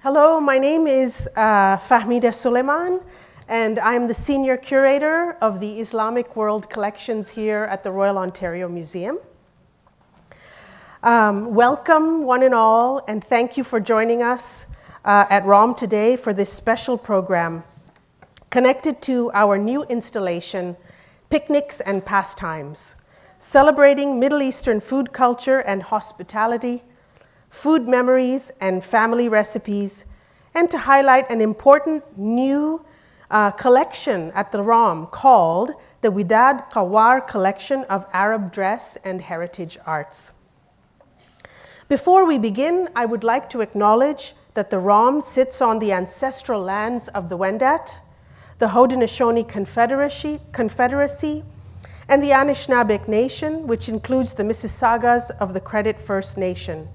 Hello, my name is Fahmida Suleiman, and I'm the Senior Curator of the Islamic World Collections here at the Royal Ontario Museum. Welcome, one and all, and thank you for joining us at ROM today for this special program connected to our new installation, Picnics and Pastimes, celebrating Middle Eastern food culture and hospitality, food memories and family recipes, and to highlight an important new collection at the ROM called the Widad Qawar Collection of Arab Dress and Heritage Arts. Before we begin, I would like to acknowledge that the ROM sits on the ancestral lands of the Wendat, the Haudenosaunee Confederacy, and the Anishinaabeg Nation, which includes the Mississaugas of the Credit First Nation,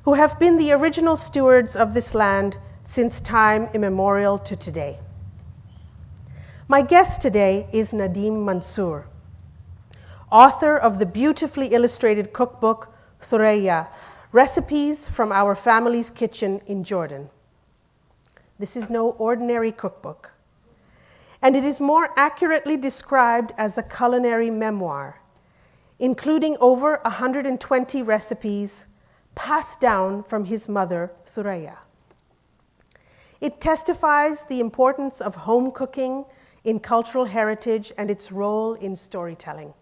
who have been the original stewards of this land since time immemorial to today. My guest today is Nadeem Mansour, author of the beautifully illustrated cookbook, Thuraya, Recipes from Our Family's Kitchen in Jordan. This is no ordinary cookbook, and it is more accurately described as a culinary memoir, including over 120 recipes passed down from his mother, Thuraya. It testifies the importance of home cooking in cultural heritage and its role in storytelling.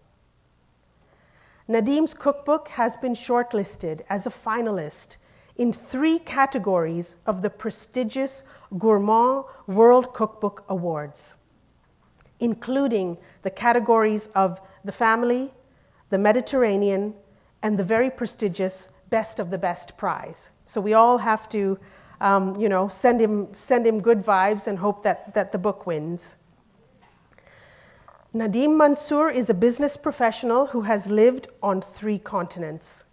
Nadeem's cookbook has been shortlisted as a finalist in 3 categories of the prestigious Gourmand World Cookbook Awards, including the categories of the family, the Mediterranean, and the very prestigious Best of the Best prize. So we all have to, send him good vibes and hope that the book wins. Nadeem Mansour is a business professional who has lived on 3 continents.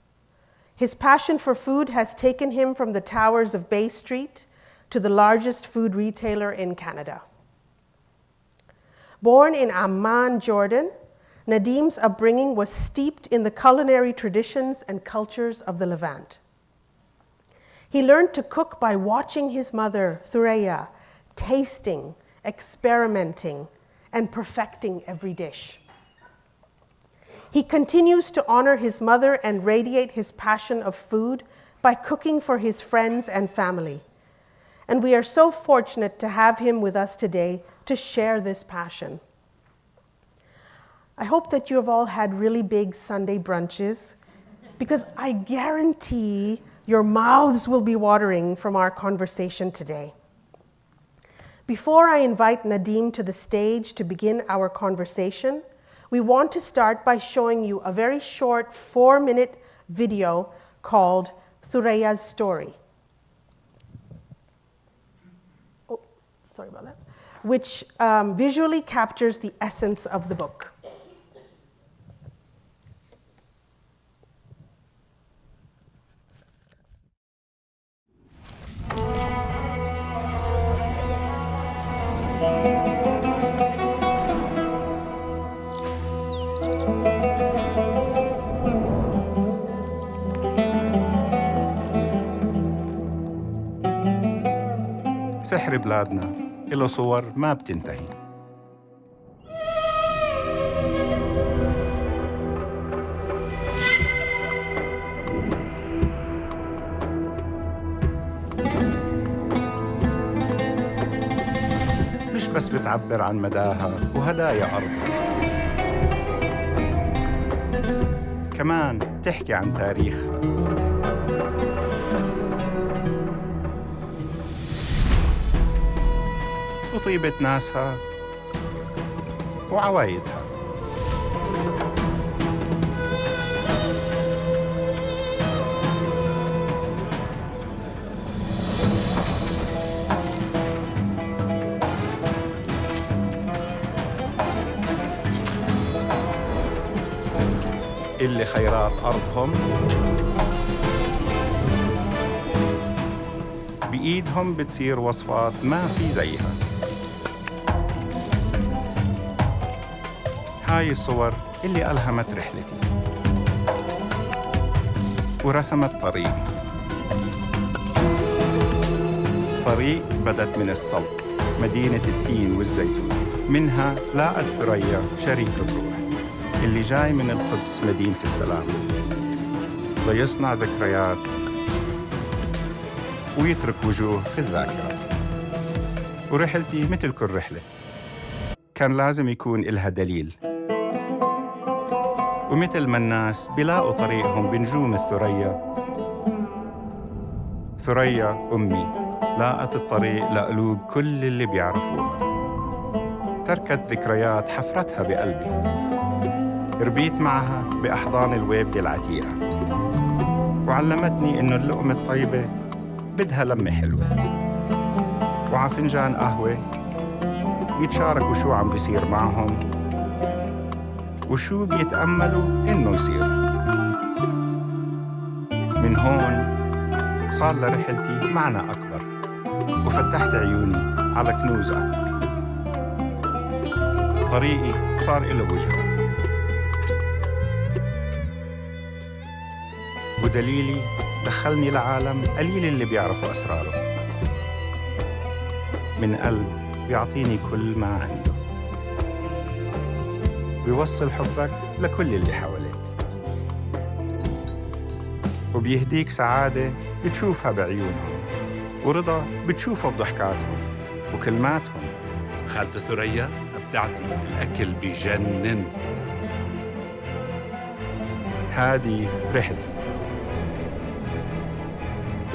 His passion for food has taken him from the towers of Bay Street to the largest food retailer in Canada. Born in Amman, Jordan, Nadeem's upbringing was steeped in the culinary traditions and cultures of the Levant. He learned to cook by watching his mother, Thuraya, tasting, experimenting, and perfecting every dish. He continues to honor his mother and radiate his passion of food by cooking for his friends and family. And we are so fortunate to have him with us today to share this passion. I hope that you have all had really big Sunday brunches, because I guarantee your mouths will be watering from our conversation today. Before I invite Nadeem to the stage to begin our conversation, we want to start by showing you a very short 4-minute video called Thuraya's Story. Oh, sorry about that. Which visually captures the essence of the book. سحر بلادنا له صور ما بتنتهي. مش بس بتعبر عن مداها وهدايا أرضها، كمان تحكي عن تاريخها وطيبة ناسها وعوايدها. اللي خيرات أرضهم بإيدهم بتصير وصفات ما في زيها. هاي الصور اللي ألهمت رحلتي ورسمت طريقي. الطريق بدت من السلط، مدينة التين والزيتون. منها لاقت ثريا شريك الروح اللي جاي من القدس مدينة السلام ليصنع ذكريات ويترك وجوه في الذاكرة. ورحلتي مثل كل رحلة كان لازم يكون إلها دليل، ومثل ما الناس بيلاقوا طريقهم بنجوم الثريا، ثريا أمي لاقت الطريق لقلوب كل اللي بيعرفوها. تركت ذكريات حفرتها بقلبي، ربيت معها بأحضان الوالدة العتيقة، وعلمتني إنه اللقمة الطيبة بدها لمة حلوة، وعفنجان قهوة بيتشاركوا شو عم بيصير معهم وشو بيتأملوا إنه يصير. من هون صار لرحلتي معنى أكبر، وفتحت عيوني على كنوز أكتر. طريقي صار إله وجهة، ودليلي دخلني لعالم قليل اللي بيعرفوا أسراره، من قلب بيعطيني كل ما عنده، بيوصل حبك لكل اللي حواليك، وبيهديك سعادة بتشوفها بعيونهم، ورضا بتشوفه بضحكاتهم وكلماتهم. خالتي ثريا بتعطي الأكل بجنن. هادي رحلتي،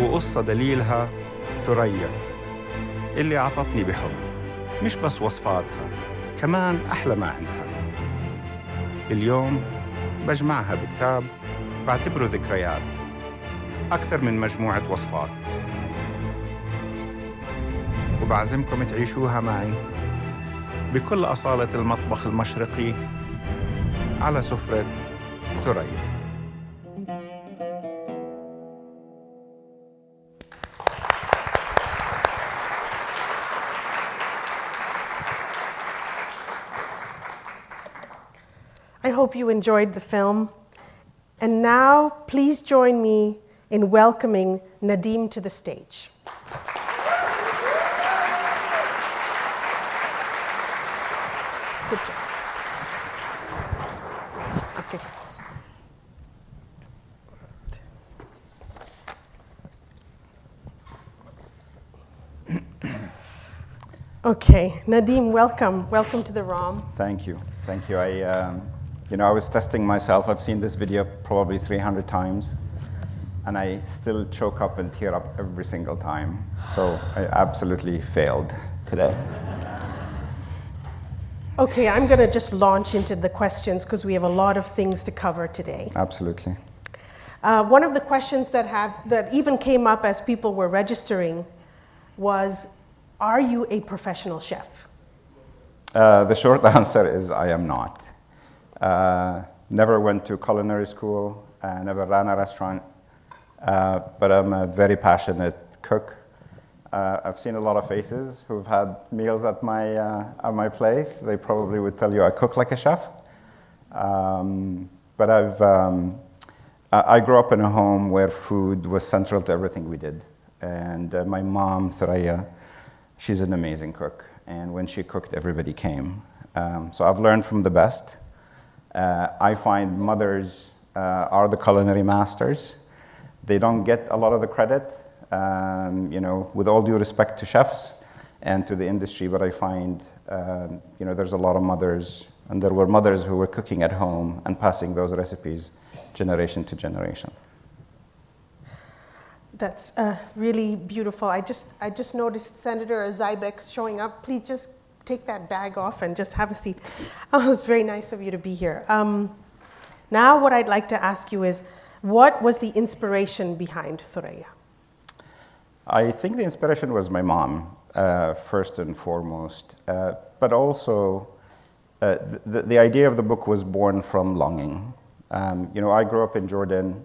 وقصة دليلها ثريا اللي عطتني بحب، مش بس وصفاتها، كمان أحلى ما عندها. اليوم بجمعها بكتاب بعتبره ذكريات أكثر من مجموعة وصفات، وبعزمكم تعيشوها معي بكل أصالة المطبخ المشرقي على سفرة ثريا. I hope you enjoyed the film. And now, please join me in welcoming Nadim to the stage. Good job. Okay. Okay, Nadim, welcome. Welcome to the ROM. Thank you. Thank you. I was testing myself. I've seen this video probably 300 times, and I still choke up and tear up every single time. So I absolutely failed today. Okay, I'm going to just launch into the questions because we have a lot of things to cover today. Absolutely. One of the questions that even came up as people were registering was, are you a professional chef? The short answer is I am not. Never went to culinary school, never ran a restaurant, but I'm a very passionate cook. I've seen a lot of faces who've had meals at my place. They probably would tell you I cook like a chef. But I grew up in a home where food was central to everything we did. And my mom, Thuraya, she's an amazing cook. And when she cooked, everybody came. So I've learned from the best. I find mothers are the culinary masters. They don't get a lot of the credit, with all due respect to chefs and to the industry, but I find, there's a lot of mothers, and there were mothers who were cooking at home and passing those recipes generation to generation. That's really beautiful. I just noticed Senator Zybeck showing up. Please just take that bag off and just have a seat. Oh, it's very nice of you to be here. Now what I'd like to ask you is, what was the inspiration behind Thuraya? I think the inspiration was my mom, first and foremost, but also the idea of the book was born from longing. I grew up in Jordan.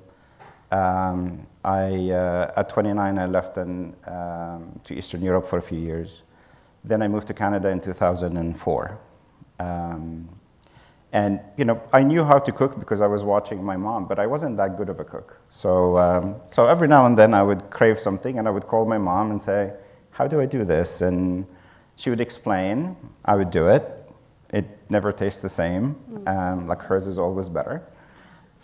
At 29, I left to Eastern Europe for a few years. Then I moved to Canada in 2004. And I knew how to cook because I was watching my mom, but I wasn't that good of a cook. So every now and then I would crave something, and I would call my mom and say, how do I do this? And she would explain, I would do it. It never tastes the same. Like hers is always better.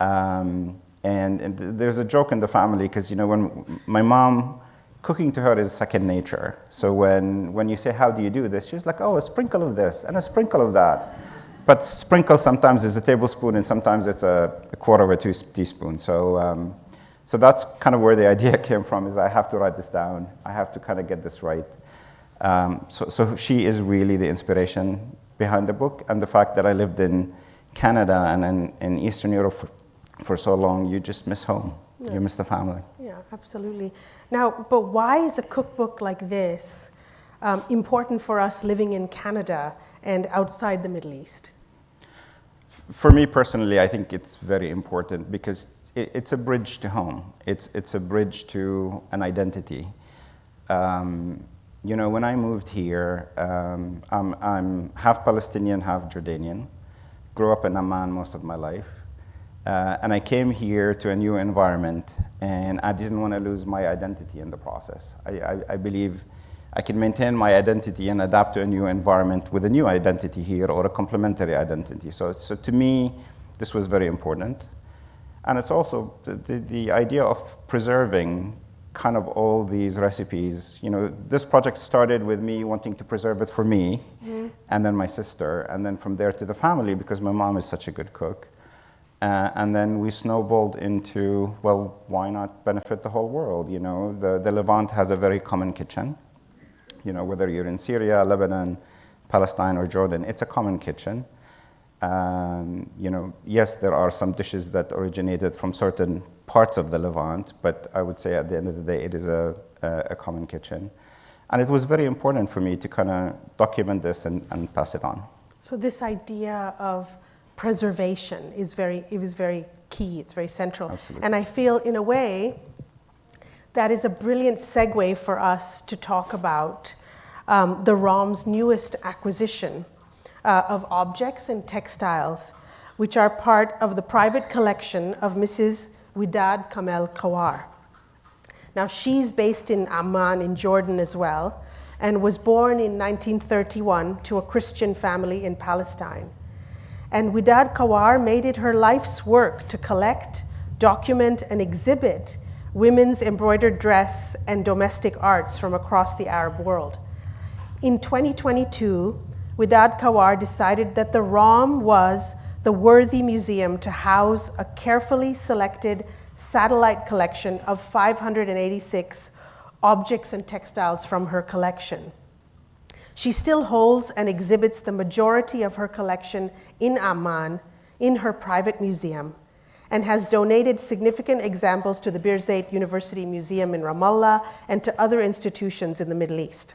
And there's a joke in the family because, you know, when my mom, cooking to her is second nature. So when you say, how do you do this? She's like, oh, a sprinkle of this and a sprinkle of that. But sprinkle sometimes is a tablespoon and sometimes it's a quarter of a teaspoon. So that's kind of where the idea came from, is I have to write this down. I have to kind of get this right. So she is really the inspiration behind the book. And the fact that I lived in Canada and in Eastern Europe for so long, you just miss home. Yes. You miss the family. Yeah, absolutely. Now, but why is a cookbook like this important for us living in Canada and outside the Middle East? For me personally, I think it's very important because it's a bridge to home. It's a bridge to an identity. You know, when I moved here, I'm half Palestinian, half Jordanian. Grew up in Amman most of my life. And I came here to a new environment, and I didn't want to lose my identity in the process. I believe I can maintain my identity and adapt to a new environment with a new identity here or a complementary identity. So to me, this was very important. And it's also the idea of preserving kind of all these recipes. You know, this project started with me wanting to preserve it for me, and then my sister, and then from there to the family because my mom is such a good cook. And then we snowballed into, well, why not benefit the whole world? You know, the Levant has a very common kitchen. You know, whether you're in Syria, Lebanon, Palestine, or Jordan, it's a common kitchen. You know, yes, there are some dishes that originated from certain parts of the Levant, but I would say at the end of the day, it is a common kitchen. And it was very important for me to kind of document this and pass it on. So this idea of preservation is very key. It's very central. Absolutely. And I feel, in a way, that is a brilliant segue for us to talk about the ROM's newest acquisition of objects and textiles, which are part of the private collection of Mrs. Widad Kamel Kawar. Now, she's based in Amman in Jordan as well, and was born in 1931 to a Christian family in Palestine. And Widad Kawar made it her life's work to collect, document, and exhibit women's embroidered dress and domestic arts from across the Arab world. In 2022, Widad Kawar decided that the ROM was the worthy museum to house a carefully selected satellite collection of 586 objects and textiles from her collection. She still holds and exhibits the majority of her collection in Amman in her private museum, and has donated significant examples to the Birzeit University Museum in Ramallah and to other institutions in the Middle East.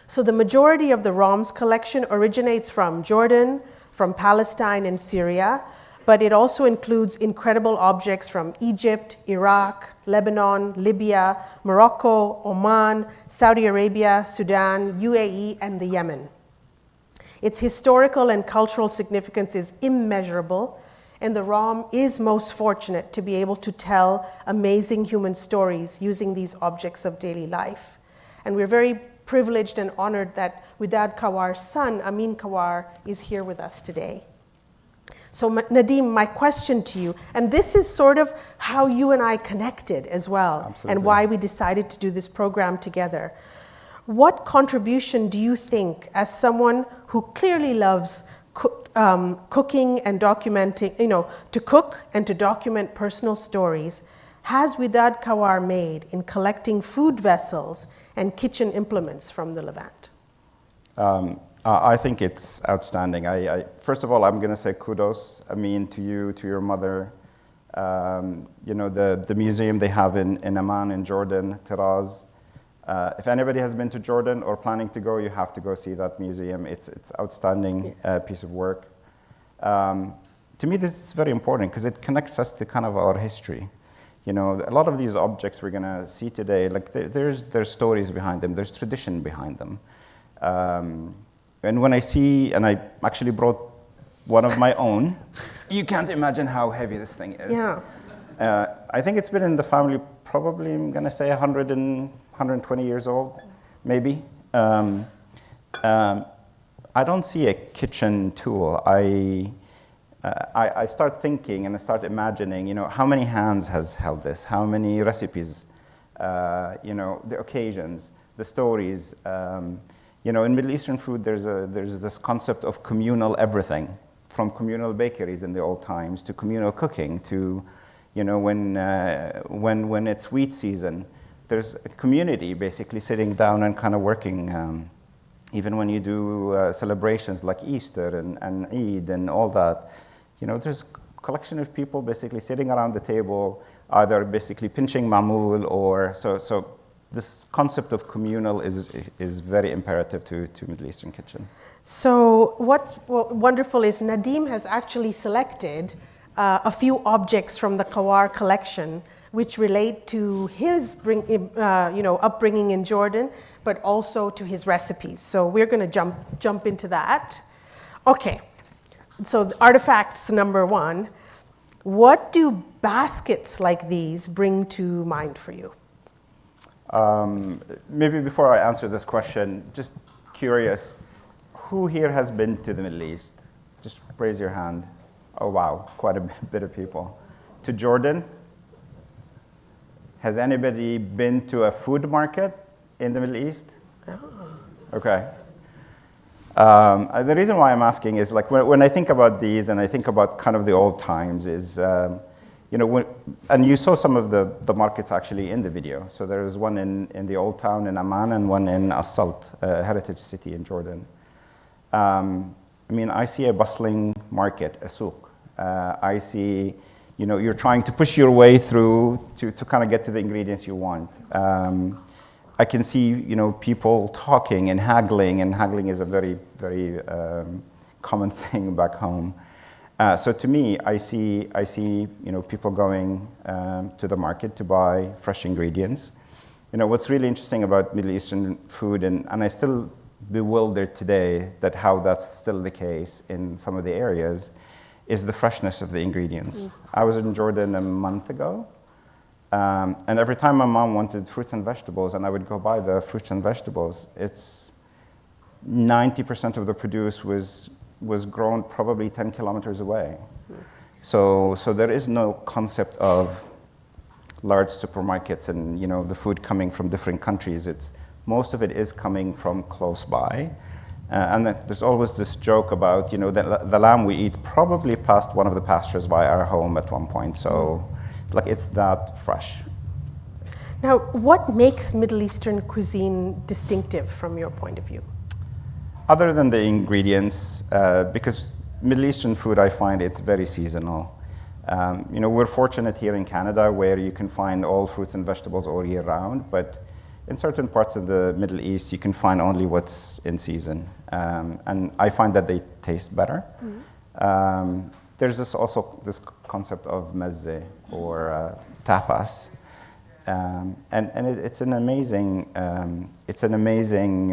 So the majority of the ROM's collection originates from Jordan, from Palestine and Syria, but it also includes incredible objects from Egypt, Iraq, Lebanon, Libya, Morocco, Oman, Saudi Arabia, Sudan, UAE, and the Yemen. Its historical and cultural significance is immeasurable, and the ROM is most fortunate to be able to tell amazing human stories using these objects of daily life. And we're very privileged and honored that Widad Kawar's son, Amin Kawar, is here with us today. So Nadim, my question to you, and this is sort of how you and I connected as well. Absolutely. And why we decided to do this program together. What contribution do you think, as someone who clearly loves cooking and documenting, to cook and to document personal stories, has Widad Kawar made in collecting food vessels and kitchen implements from the Levant? I think it's outstanding. First of all, I'm going to say kudos, to you, to your mother. The museum they have in Amman, in Jordan, Tiraz. If anybody has been to Jordan or planning to go, you have to go see that museum. It's outstanding piece of work. To me, this is very important because it connects us to kind of our history. A lot of these objects we're going to see today, like there's stories behind them, there's tradition behind them. And when I see, and I actually brought one of my own, you can't imagine how heavy this thing is. Yeah. I think it's been in the family probably, I'm going to say 120 years old. maybe. I don't see a kitchen tool. I start thinking and I start imagining, how many hands has held this? How many recipes? The occasions, the stories. In Middle Eastern food, there's this concept of communal everything, from communal bakeries in the old times to communal cooking to, when it's wheat season, there's a community basically sitting down and kind of working. Even when you do celebrations like Easter and Eid and all that, there's a collection of people basically sitting around the table, either basically pinching mamul or so this concept of communal is very imperative to Middle Eastern kitchen. So what's wonderful is Nadim has actually selected a few objects from the Kawar collection which relate to his upbringing in Jordan, but also to his recipes. So we're going to jump into that. Okay, so artifacts number one. What do baskets like these bring to mind for you? Maybe before I answer this question, just curious, who here has been to the Middle East? Just raise your hand. Oh wow, quite a bit of people. To Jordan? Has anybody been to a food market in the Middle East? Oh. Okay. The reason why I'm asking is like when I think about these and I think about kind of the old times is, and you saw some of the markets actually in the video. So there is one in the old town in Amman and one in As-Salt, a heritage city in Jordan. I see a bustling market, a souk. I see, you're trying to push your way through to kind of get to the ingredients you want. I can see, people talking and haggling is a very, very common thing back home. So to me, I see, people going to the market to buy fresh ingredients. What's really interesting about Middle Eastern food, and I still bewildered today that how that's still the case in some of the areas, is the freshness of the ingredients. I was in Jordan a month ago, and every time my mom wanted fruits and vegetables, and I would go buy the fruits and vegetables, it's 90% of the produce was grown probably 10 kilometers away. So there is no concept of large supermarkets and the food coming from different countries. Most of it is coming from close by. And there's always this joke about, the lamb we eat probably passed one of the pastures by our home at one point. So it's that fresh. Now, what makes Middle Eastern cuisine distinctive from your point of view? Other than the ingredients, because Middle Eastern food, I find it's very seasonal. We're fortunate here in Canada where you can find all fruits and vegetables all year round, but in certain parts of the Middle East, you can find only what's in season. And I find that they taste better. Mm-hmm. There's also this concept of mezze or tapas. It's an amazing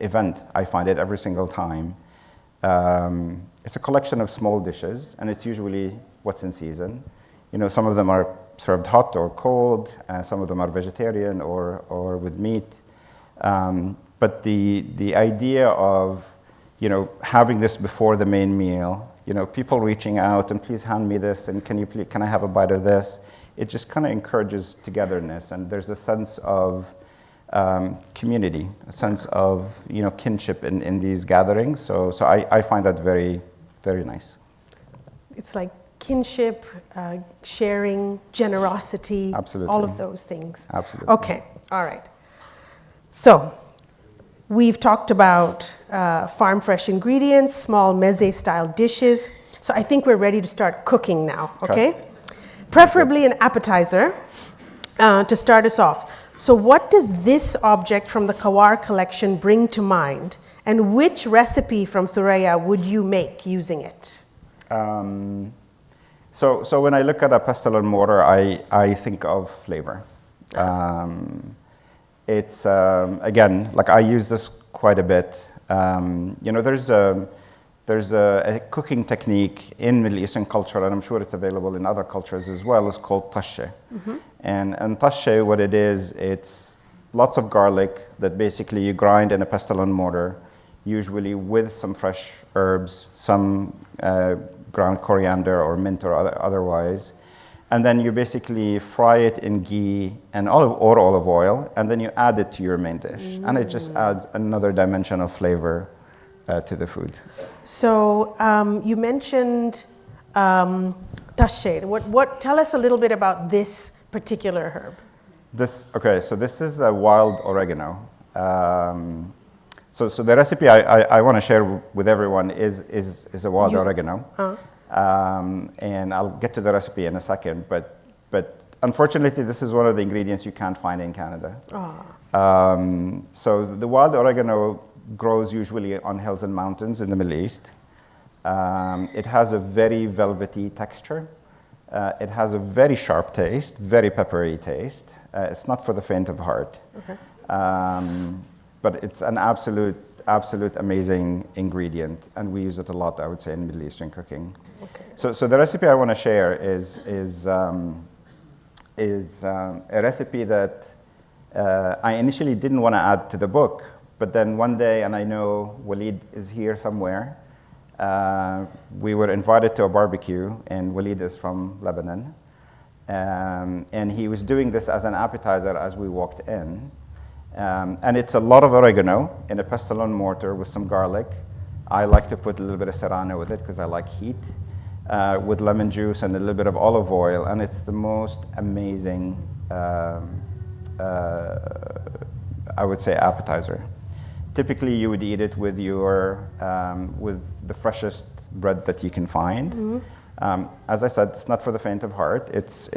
event. I find it every single time. It's a collection of small dishes, and it's usually what's in season. Some of them are served hot or cold. Some of them are vegetarian or with meat. But the idea of having this before the main meal, people reaching out and please hand me this and can I have a bite of this? It just kind of encourages togetherness, and there's a sense of community, a sense of kinship in these gatherings. So I find that very, very nice. It's like kinship, sharing, generosity, Absolutely. all of those things. Absolutely. Okay, all right. So we've talked about farm fresh ingredients, small meze style dishes. So I think we're ready to start cooking now, okay? Preferably an appetizer to start us off. So what does this object from the Kawar collection bring to mind? And which recipe from Thuraya would you make using it? So when I look at a pestle and mortar, I think of flavor. It's, again, I use this quite a bit. There's a cooking technique in Middle Eastern culture, and I'm sure it's available in other cultures as well. It's called tashe. Mm-hmm. And tashe, what it is, it's lots of garlic that basically you grind in a pestle and mortar, usually with some fresh herbs, some ground coriander or mint or otherwise. And then you basically fry it in ghee and olive oil, and then you add it to your main dish. And it just adds another dimension of flavor to the food. So you mentioned tashe. Tell us a little bit about this particular herb. So this is a wild oregano. So the recipe I want to share with everyone is a wild oregano. And I'll get to the recipe in a second, but unfortunately this is one of the ingredients you can't find in Canada. So the wild oregano grows usually on hills and mountains in the Middle East. It has a very velvety texture. It has a very sharp taste, very peppery taste. It's not for the faint of heart. Okay. But it's an absolute amazing ingredient, and we use it a lot, I would say, in Middle Eastern cooking. Okay. So the recipe I want to share is a recipe that I initially didn't want to add to the book, but then one day, and I know Walid is here somewhere, we were invited to a barbecue, and Walid is from Lebanon, and he was doing this as an appetizer as we walked in. And it's a lot of oregano in a pestle and mortar with some garlic. I like to put a little bit of serrano with it because I like heat, with lemon juice and a little bit of olive oil, and it's the most amazing, I would say, appetizer. Typically, you would eat it with with the freshest bread that you can find. As I said, it's not for the faint of heart. It's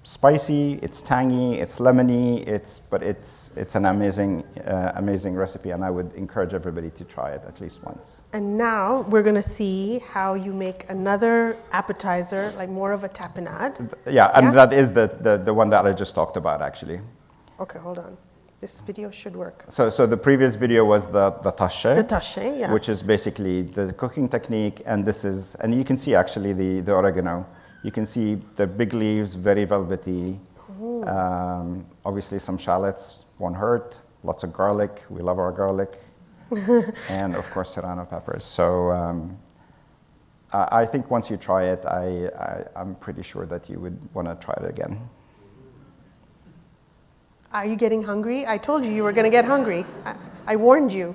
spicy, it's tangy, it's lemony, but it's an amazing recipe, and I would encourage everybody to try it at least once. And now we're going to see how you make another appetizer, like more of a tapenade. That is the one that I just talked about, actually. Okay, hold on. This video should work. So the previous video was the tashe. The tashe, yeah. Which is basically the cooking technique, and you can see actually the oregano. You can see the big leaves, very velvety. Obviously some shallots won't hurt. Lots of garlic. We love our garlic. And of course serrano peppers. So I think once you try it, I'm pretty sure that you would want to try it again. Are you getting hungry? I told you were going to get hungry. I warned you.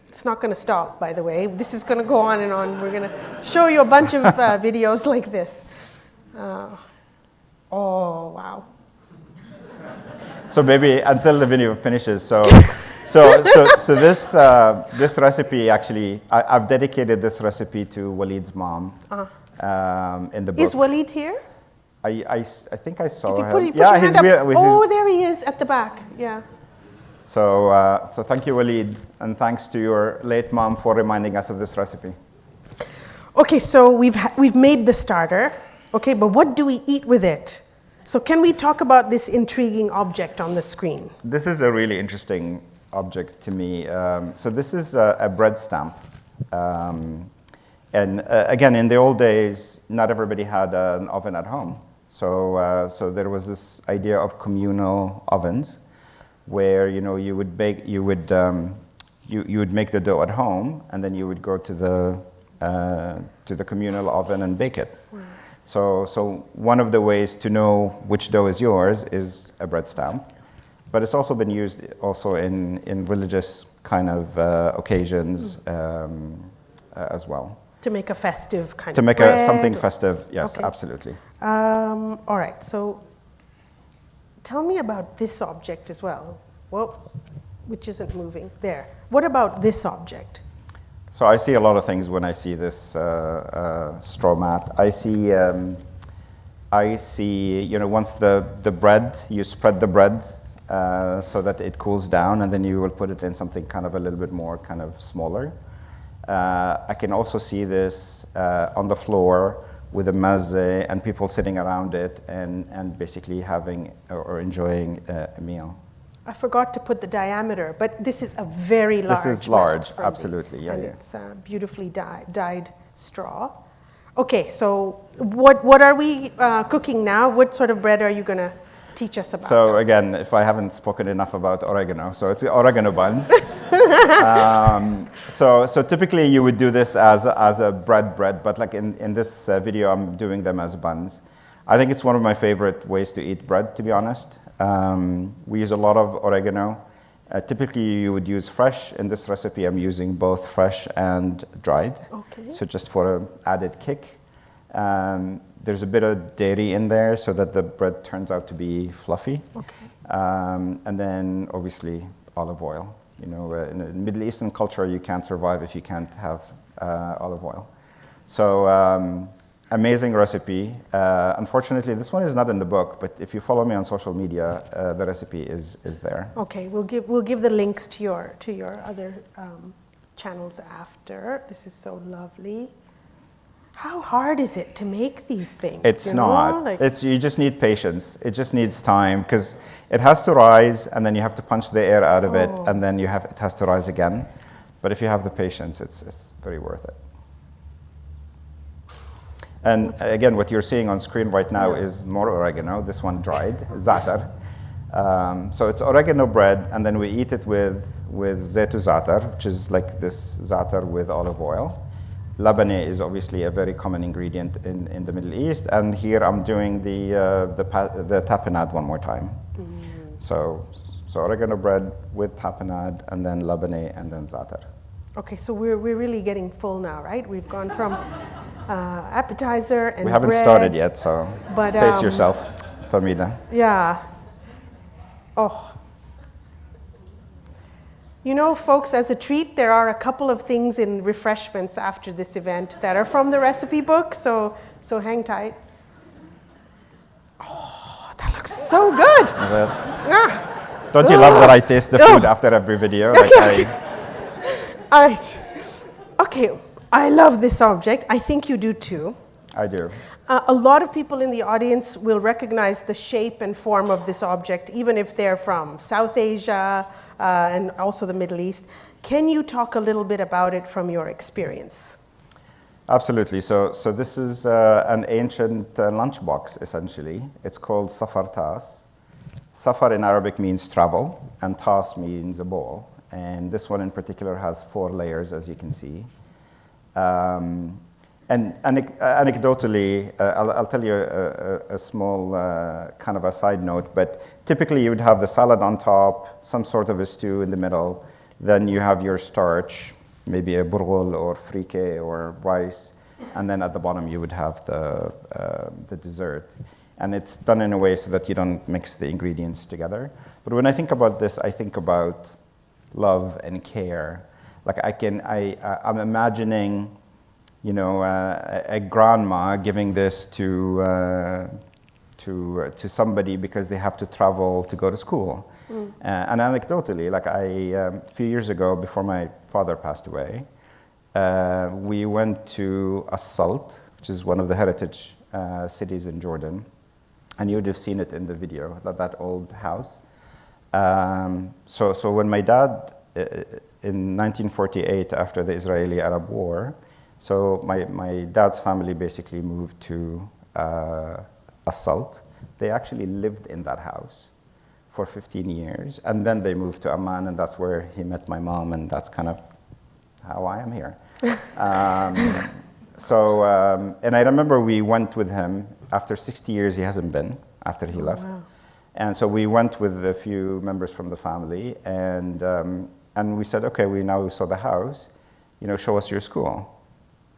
It's not going to stop, by the way. This is going to go on and on. We're going to show you a bunch of videos like this. Oh, wow. So maybe until the video finishes. So this recipe, actually, I've dedicated this recipe to Walid's mom in the book. Is Walid here? I think I saw him. Put your hand up. There he is at the back. Yeah. So thank you, Walid, and thanks to your late mom for reminding us of this recipe. Okay, so we've made the starter. Okay, but what do we eat with it? So can we talk about this intriguing object on the screen? This is a really interesting object to me. So this is a bread stamp. And again, in the old days, not everybody had an oven at home. So there was this idea of communal ovens, where you would bake, you would make the dough at home, and then you would go to the communal oven and bake it. Wow. So one of the ways to know which dough is yours is a bread stamp, but it's also been used also in religious kind of occasions as well. To make a festive kind of To make something festive, yes, okay. Absolutely. All right, so tell me about this object as well. Well, which isn't moving. There. What about this object? So I see a lot of things when I see this straw mat. I see, once the bread, you spread the bread so that it cools down, and then you will put it in something kind of a little bit more kind of smaller. I can also see this on the floor with a mezze and people sitting around it and basically having or enjoying a meal. I forgot to put the diameter, but this is a very large. This is large, absolutely, and it's beautifully dyed straw. Okay, so what are we cooking now? What sort of bread are you gonna? Teach us about So them. again, if I haven't spoken enough about oregano, so it's oregano buns. So typically you would do this as a bread, but like in this video, I'm doing them as buns. I think it's one of my favorite ways to eat bread, to be honest. We use a lot of oregano. Typically you would use fresh. In this recipe, I'm using both fresh and dried. Okay. So just for an added kick. There's a bit of dairy in there so that the bread turns out to be fluffy. Okay. And then obviously olive oil. You know, in the Middle Eastern culture, you can't survive if you can't have olive oil. So amazing recipe. Unfortunately, this one is not in the book, but if you follow me on social media, the recipe is there. Okay, we'll give the links to your other channels after. This is so lovely. How hard is it to make these things? It's not. You just need patience. It just needs time because it has to rise, and then you have to punch the air out of it, and then it has to rise again. But if you have the patience, it's very worth it. And again, what you're seeing on screen right now is more oregano. This one dried, za'atar. So it's oregano bread, and then we eat it with zaitu za'atar, which is like this za'atar with olive oil. Labane is obviously a very common ingredient in the Middle East, and here I'm doing the tapenade one more time. So oregano bread with tapenade, and then labane, and then za'atar. Okay, so we're really getting full now, right? We've gone from appetizer and we haven't bread, started yet, so but, pace yourself, Famida. Yeah. Oh. You know, folks, as a treat, there are a couple of things in refreshments after this event that are from the recipe book, so hang tight. Oh, that looks so good. Don't you love that I taste the food after every video? Okay, I love this object. I think you do too. I do. A lot of people in the audience will recognize the shape and form of this object, even if they're from South Asia, and also the Middle East. Can you talk a little bit about it from your experience? Absolutely. So this is an ancient lunchbox, essentially. It's called safar tas. Safar in Arabic means travel, and tas means a bowl. And this one in particular has 4 layers, as you can see. And anecdotally, I'll tell you a small kind of a side note, but typically you would have the salad on top, some sort of a stew in the middle, then you have your starch, maybe a burghul or frike or rice, and then at the bottom you would have the dessert. And it's done in a way so that you don't mix the ingredients together. But when I think about this, I think about love and care. Like I'm imagining, you know, a grandma giving this to somebody because they have to travel to go to school. And anecdotally, like a few years ago, before my father passed away, we went to As-Salt, which is one of the heritage cities in Jordan, and you would have seen it in the video, that old house. So when my dad, in 1948, after the Israeli-Arab War, so my dad's family basically moved to As-Salt. They actually lived in that house for 15 years, and then they moved to Amman, and that's where he met my mom, and that's kind of how I am here. And I remember we went with him. After 60 years, he hasn't been, after he left. Wow. And so we went with a few members from the family, and we said, okay, we now saw the house, you know, show us your school.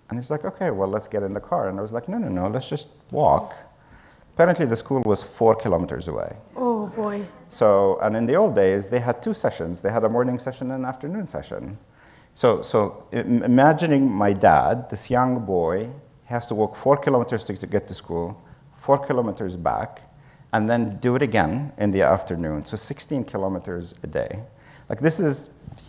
And he's like, okay, well, let's get in the car. And I was like, no, let's just walk. Apparently, the school was 4 kilometers away. Oh, boy. So, and in the old days, they had 2 sessions. They had a morning session and an afternoon session. So imagining my dad, this young boy, has to walk 4 kilometers to get to school, 4 kilometers back, and then do it again in the afternoon. So 16 kilometers a day. Like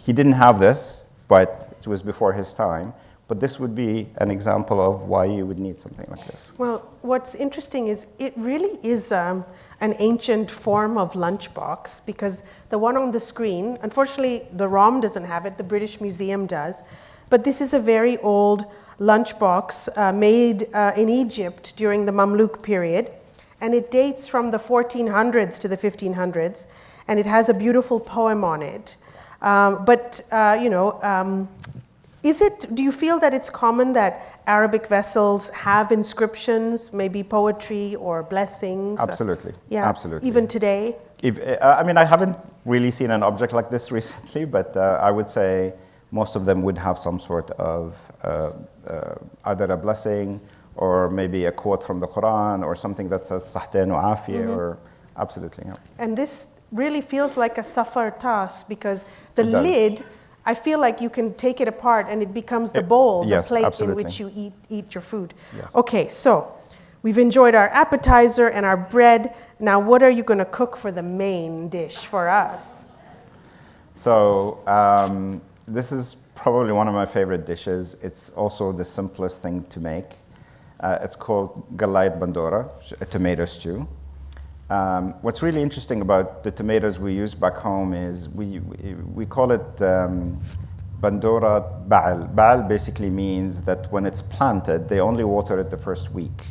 he didn't have this, but it was before his time. But this would be an example of why you would need something like this. Well, what's interesting is it really is an ancient form of lunchbox, because the one on the screen, unfortunately, the ROM doesn't have it, the British Museum does, but this is a very old lunchbox made in Egypt during the Mamluk period. and it dates from the 1400s to the 1500s, and it has a beautiful poem on it. Do you feel that it's common that Arabic vessels have inscriptions, maybe poetry or blessings? Absolutely. Yeah, Absolutely. even today? I haven't really seen an object like this recently, but I would say most of them would have some sort of either a blessing or maybe a quote from the Quran or something that says Sahtain wa afiya, or absolutely. Yeah. And this really feels like a safar tas, because the It does. lid, I feel like you can take it apart and it becomes the bowl, the Yes, plate absolutely. in which you eat your food. Yes. Okay, so we've enjoyed our appetizer and our bread. Now, what are you going to cook for the main dish for us? So this is probably one of my favorite dishes. It's also the simplest thing to make. It's called galayat bandora, a tomato stew. What's really interesting about the tomatoes we use back home is we call it bandora ba'al. Ba'al basically means that when it's planted, they only water it the first week.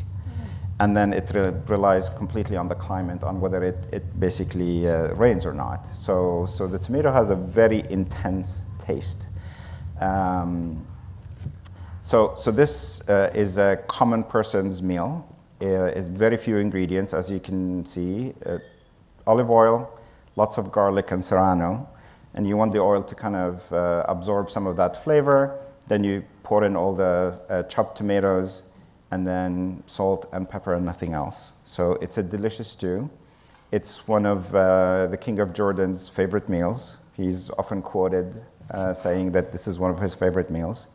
And then it relies completely on the climate, on whether it basically rains or not. So the tomato has a very intense taste. So this is a common person's meal. It's very few ingredients, as you can see. Olive oil, lots of garlic and serrano. And you want the oil to kind of absorb some of that flavor. Then you pour in all the chopped tomatoes, and then salt and pepper and nothing else. So it's a delicious stew. It's one of the King of Jordan's favorite meals. He's often quoted saying that this is one of his favorite meals.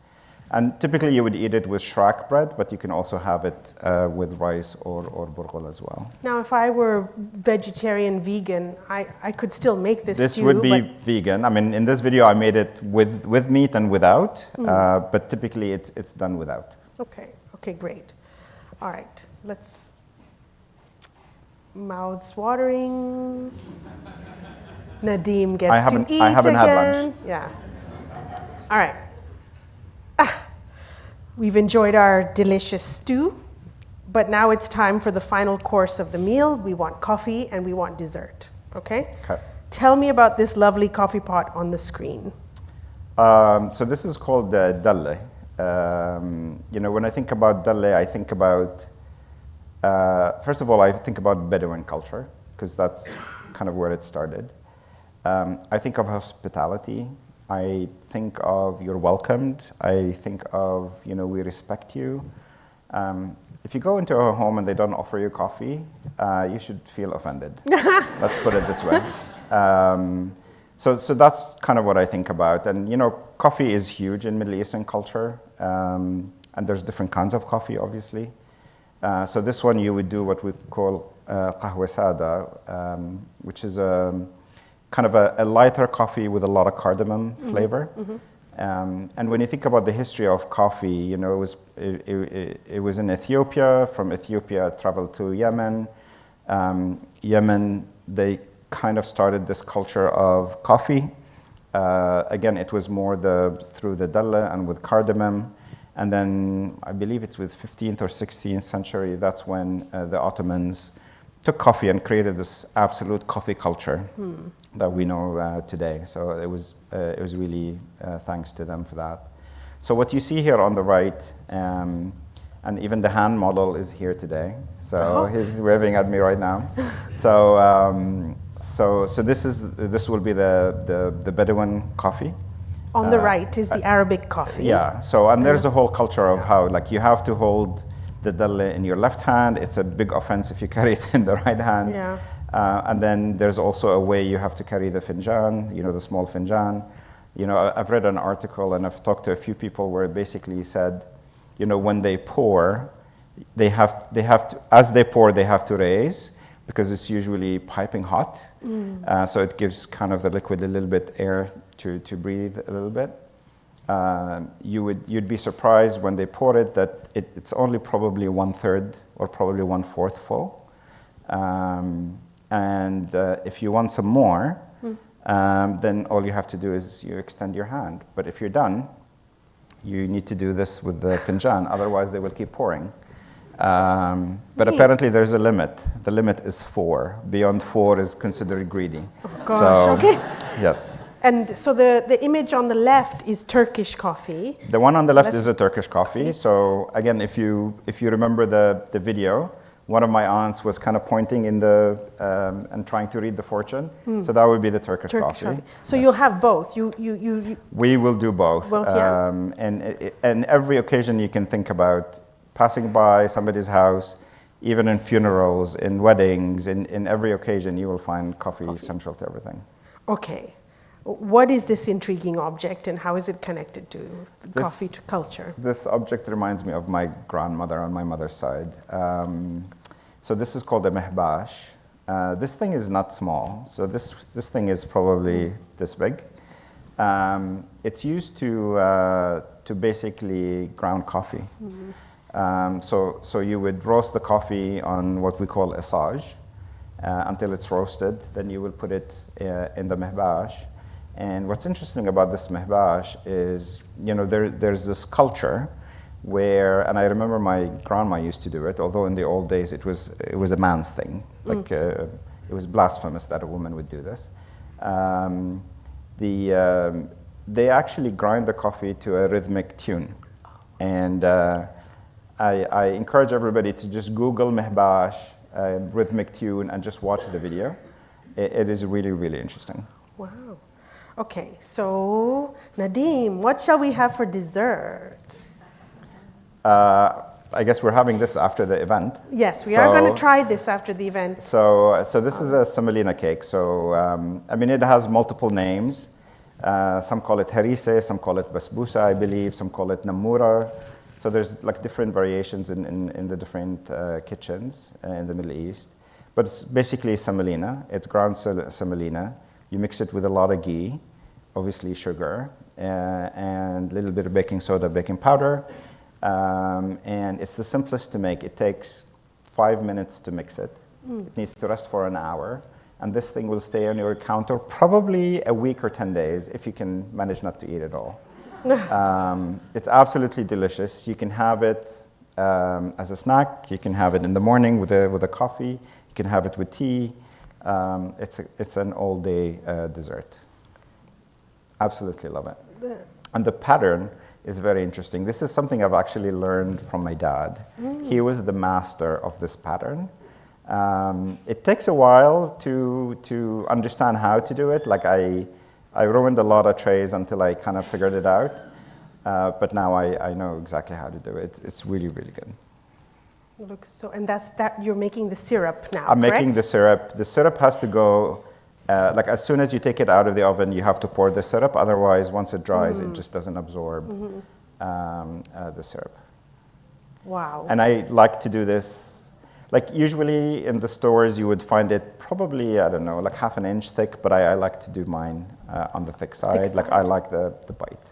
And typically you would eat it with shrak bread, but you can also have it with rice or burghul as well. Now, if I were vegetarian, vegan, I could still make this stew. This would be vegan. I mean, in this video I made it with meat and without, but typically it's done without. Okay, great. All right, let's, mouths watering. Nadeem gets to eat I haven't again. had lunch. Yeah. All right. We've enjoyed our delicious stew, but now it's time for the final course of the meal. We want coffee and we want dessert, okay? Tell me about this lovely coffee pot on the screen. So this is called dalle. When I think about dalle, I think about, first of all, I think about Bedouin culture, because that's kind of where it started. I think of hospitality. I think of you're welcomed. I think of, we respect you. If you go into a home and they don't offer you coffee, you should feel offended. Let's put it this way. So that's kind of what I think about. And, coffee is huge in Middle Eastern culture. And there's different kinds of coffee, obviously. So this one you would do what we call qahwa sada, which is kind of a lighter coffee with a lot of cardamom flavor. And when you think about the history of coffee, it was in Ethiopia. From Ethiopia, it traveled to Yemen. Yemen, they kind of started this culture of coffee. Again, it was more through the dalle and with cardamom. And then I believe it's with 15th or 16th century, that's when the Ottomans took coffee and created this absolute coffee culture that we know today. So it was really thanks to them for that. So what you see here on the right, and even the hand model is here today. So he's waving at me right now. So this will be the Bedouin coffee. On the right is the Arabic coffee. Yeah. So and there's a whole culture of how you have to hold the dalle in your left hand. It's a big offense if you carry it in the right hand. Yeah. And then there's also a way you have to carry the finjan, the small finjan. I've read an article and I've talked to a few people where it basically said, when they pour, they have to, as they pour, they have to raise because it's usually piping hot. So it gives kind of the liquid a little bit air to breathe a little bit. You'd be surprised when they pour it that it's only probably 1/3 or probably 1/4 full. And if you want some more, then all you have to do is you extend your hand. But if you're done, you need to do this with the finjan, otherwise they will keep pouring. But apparently there's a limit. The limit is 4. Beyond 4 is considered greedy. Oh gosh, okay. Yes. And so the image on the left is Turkish coffee. The one on the left is a Turkish coffee. So again, if you remember the video, one of my aunts was kind of pointing in the and trying to read the fortune. So that would be the Turkish coffee. So you'll have both. We will do both. Both, yeah. And every occasion you can think about passing by somebody's house, even in funerals, in weddings, in every occasion you will find coffee central to everything. Okay. What is this intriguing object and how is it connected to the coffee culture? This object reminds me of my grandmother on my mother's side. So this is called a mehbash. This thing is not small. So this thing is probably this big. It's used to basically ground coffee. So you would roast the coffee on what we call asaj until it's roasted. Then you will put it in the mehbash. And what's interesting about this mehbash is, there's this culture where, and I remember my grandma used to do it, although in the old days it was a man's thing. Like it was blasphemous that a woman would do this. They actually grind the coffee to a rhythmic tune. And I encourage everybody to just Google mehbash, rhythmic tune, and just watch the video. It is really, really interesting. Wow. Okay, so Nadeem, what shall we have for dessert? I guess we're having this after the event. Yes, we are going to try this after the event. So this is a semolina cake. So, it has multiple names. Some call it harise, some call it basbousa, I believe, some call it namura. So there's like different variations in the different kitchens in the Middle East. But it's basically semolina. It's ground semolina. You mix it with a lot of ghee, obviously sugar, and a little bit of baking soda, baking powder. And it's the simplest to make. It takes 5 minutes to mix it. It needs to rest for an hour. And this thing will stay on your counter probably a week or 10 days if you can manage not to eat it all. It's absolutely delicious. You can have it as a snack. You can have it in the morning with a coffee. You can have it with tea. It's an all-day dessert. Absolutely love it. And the pattern is very interesting. This is something I've actually learned from my dad. He was the master of this pattern. It takes a while to understand how to do it. Like I ruined a lot of trays until I kind of figured it out. But now I know exactly how to do it. It's really, really good. And that's you're making the syrup now, I'm correct? making the syrup. The syrup has to go, as soon as you take it out of the oven, you have to pour the syrup. Otherwise, once it dries, it just doesn't absorb the syrup. Wow. And I like to do this, like usually in the stores, you would find it probably, I don't know, like half an inch thick, but I like to do mine on the thick side. Like I like the bite.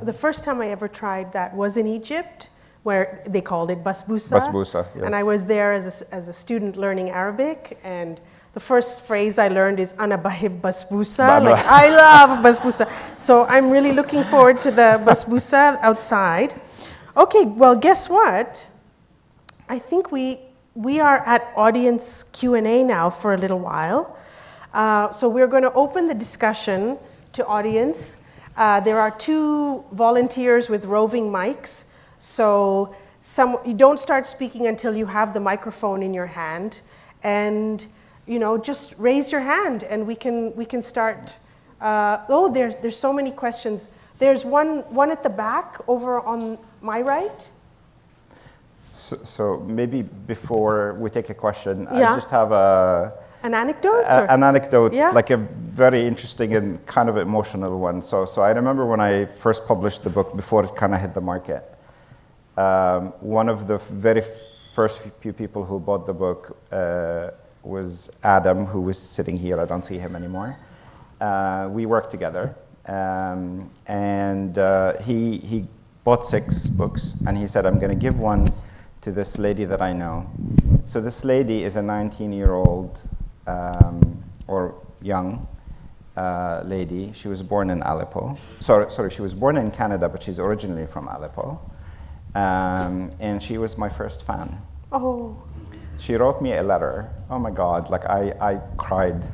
The first time I ever tried that was in Egypt, where they called it basbousa. Basbousa, yes. And I was there as a student learning Arabic, and the first phrase I learned is "Ana bahib basbousa." Like, I love basbousa. So I'm really looking forward to the basbousa outside. Okay, well, guess what? I think we are at audience Q&A now for a little while. So we're going to open the discussion to audience. There are 2 volunteers with roving mics. So you don't start speaking until you have the microphone in your hand, and just raise your hand, and we can start. There's so many questions. There's one at the back over on my right. So maybe before we take a question, Yeah. I just have An anecdote? an anecdote, Yeah. like a very interesting and kind of emotional one. So I remember when I first published the book, before it kind of hit the market. One of the very first few people who bought the book was Adam, who was sitting here. I don't see him anymore. We worked together, and he bought 6 books, and he said, "I'm going to give one to this lady that I know." So this lady is a 19-year-old or young lady. She was born in Aleppo. Sorry, she was born in Canada, but she's originally from Aleppo. And she was my first fan. Oh, She wrote me a letter. Oh my God, like I cried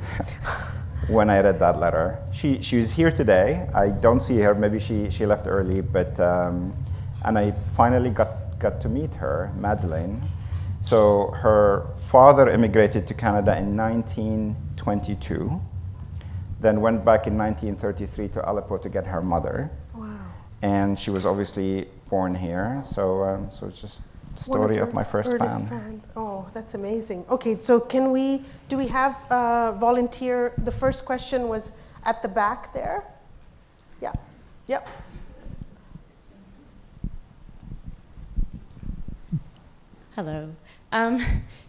when I read that letter. She was here today. I don't see her, maybe she left early, but, and I finally got to meet her, Madeleine. So her father immigrated to Canada in 1922, then went back in 1933 to Aleppo to get her mother. wow. And she was obviously born here, so it's just story of my first earliest fan. fans. Oh, that's amazing. Okay, so do we have a volunteer? The first question was at the back there. Yeah, yep. Hello.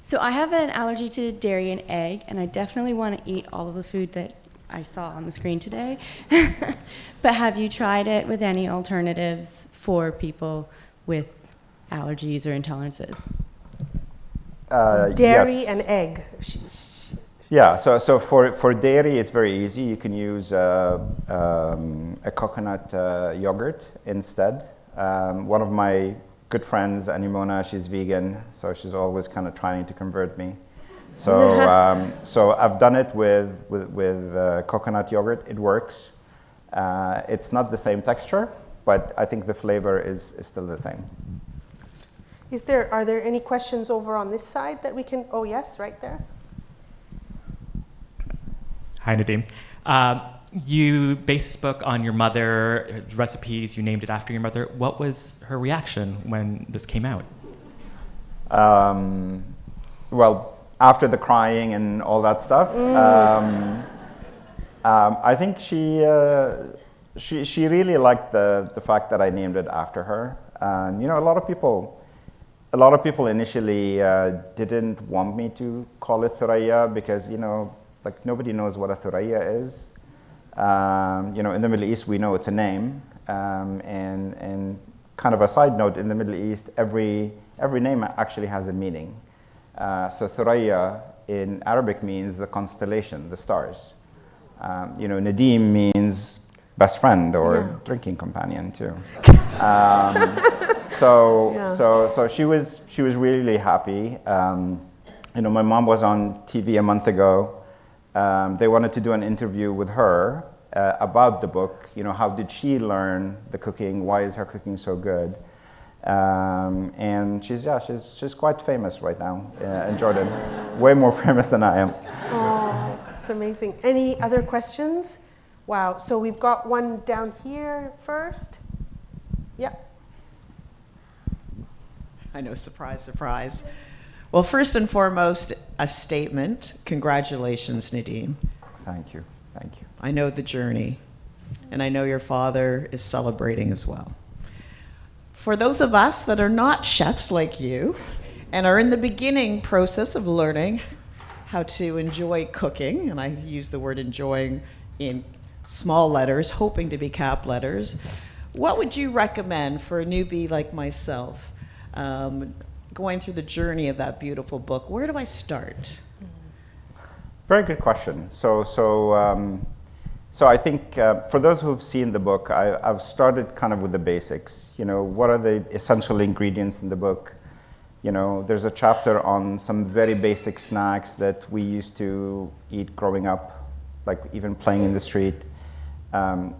So I have an allergy to dairy and egg, and I definitely want to eat all of the food that I saw on the screen today. But have you tried it with any alternatives for people with allergies or intolerances? So dairy Yes. and egg. Yeah, so for dairy, it's very easy. You can use a coconut yogurt instead. One of my good friends, Animona, she's vegan, so she's always kind of trying to convert me. So so I've done it with coconut yogurt. It works. It's not the same texture, but I think the flavor is still the same. Are there any questions over on this side that we can? Oh yes, right there. Hi, Nadim. You based this book on your mother, recipes, you named it after your mother. What was her reaction when this came out? Well, after the crying and all that stuff, I think she really liked the fact that I named it after her. And you know, a lot of people initially didn't want me to call it Thuraya because, you know, like nobody knows what a Thuraya is. You know, in the Middle East, we know it's a name. And kind of a side note, in the Middle East, every name actually has a meaning. So Thuraya in Arabic means the constellation, the stars. You know, Nadim means best friend or drinking companion too. So she was really happy. You know, my mom was on TV a month ago. They wanted to do an interview with her about the book. You know, how did she learn the cooking? Why is her cooking so good? And she's quite famous right now in Jordan. Way more famous than I am. Oh, it's amazing. Any other questions? Wow. So we've got one down here first. Yep. I know, surprise, surprise. Well, first and foremost, a statement. Congratulations, Nadim. Thank you. Thank you. I know the journey, and I know your father is celebrating as well. For those of us that are not chefs like you and are in the beginning process of learning how to enjoy cooking, and I use the word enjoying in small letters, hoping to be cap letters, what would you recommend for a newbie like myself going through the journey of that beautiful book? Where do I start? Very good question. So I think for those who've seen the book, I've started kind of with the basics. You know, what are the essential ingredients in the book? You know, there's a chapter on some very basic snacks that we used to eat growing up, like even playing in the street.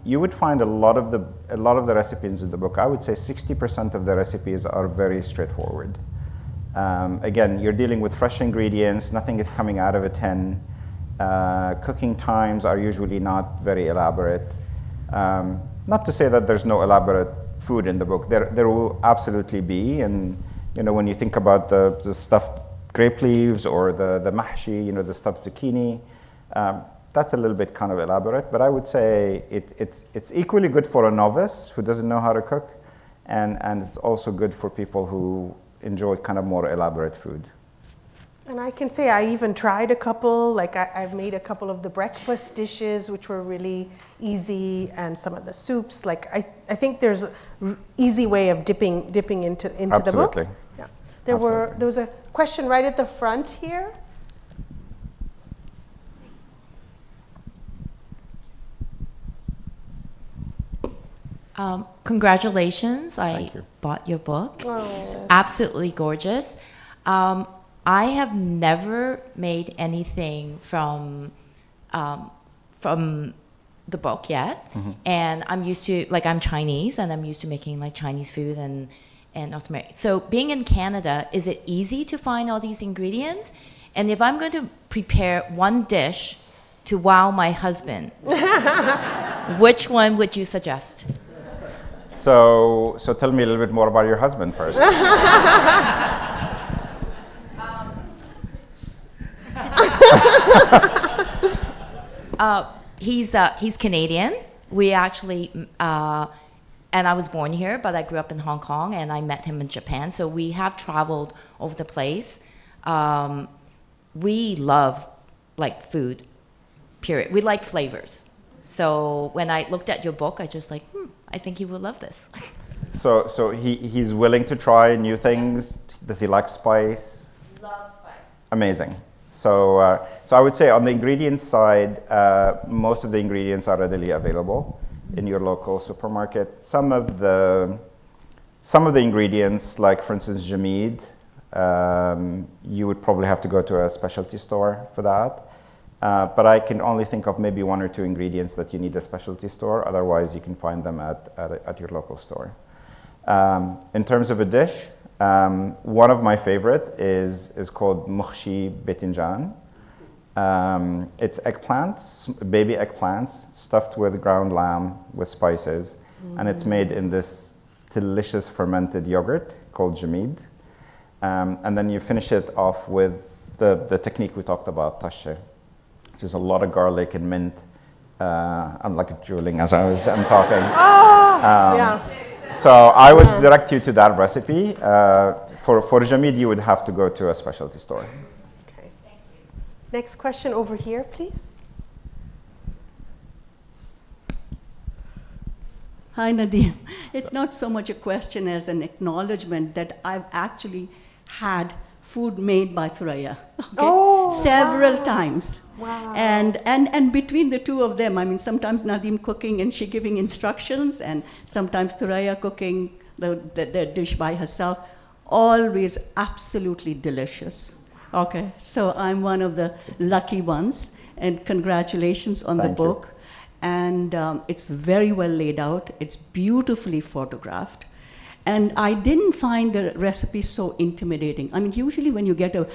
You would find a lot of the recipes in the book. I would say 60% of the recipes are very straightforward. Again, you're dealing with fresh ingredients. Nothing is coming out of a tin. Cooking times are usually not very elaborate. Not to say that there's no elaborate food in the book. There will absolutely be. And you know, when you think about the stuffed grape leaves or the mahshi, you know, the stuffed zucchini, that's a little bit kind of elaborate. But I would say it's equally good for a novice who doesn't know how to cook, and it's also good for people who enjoy kind of more elaborate food. And I can say I even tried a couple, like I've made a couple of the breakfast dishes, which were really easy, and some of the soups. Like I think there's an easy way of dipping into the book. Absolutely. Yeah. There was a question right at the front here. Congratulations. I you. bought your book. It's absolutely gorgeous. I have never made anything from the book yet. And I'm used to, like, I'm Chinese and I'm used to making like Chinese food and North America. So being in Canada, is it easy to find all these ingredients? And if I'm going to prepare one dish to wow my husband, which one would you suggest? So tell me a little bit more about your husband first. He's Canadian. We actually, and I was born here, but I grew up in Hong Kong, and I met him in Japan. So we have traveled over the place. We love like food, period. We like flavors. So when I looked at your book, I just like, I think he would love this. So he's willing to try new things. Does he like spice? Love spice. Amazing. So I would say on the ingredients side, most of the ingredients are readily available in your local supermarket. Some of the ingredients, like for instance jamid, you would probably have to go to a specialty store for that. But I can only think of maybe one or two ingredients that you need a specialty store. Otherwise, you can find them at your local store. In terms of a dish, one of my favorite is called mukhshi betinjan. It's eggplants, baby eggplants, stuffed with ground lamb with spices, and it's made in this delicious fermented yogurt called jamid. And then you finish it off with the technique we talked about, tashe, which is a lot of garlic and mint. I'm like drooling as I'm talking. Yeah. So I would direct you to that recipe. For jamid, you would have to go to a specialty store. Okay. Next question over here, please. Hi, Nadeem. It's not so much a question as an acknowledgement that I've actually had food made by Thuraya, several times. Wow. And between the two of them, I mean, sometimes Nadeem cooking and she giving instructions, and sometimes Thuraya cooking the dish by herself, always absolutely delicious. Okay, so I'm one of the lucky ones, and congratulations on the book. And it's very well laid out. It's beautifully photographed. And I didn't find the recipe so intimidating. I mean, usually when you get a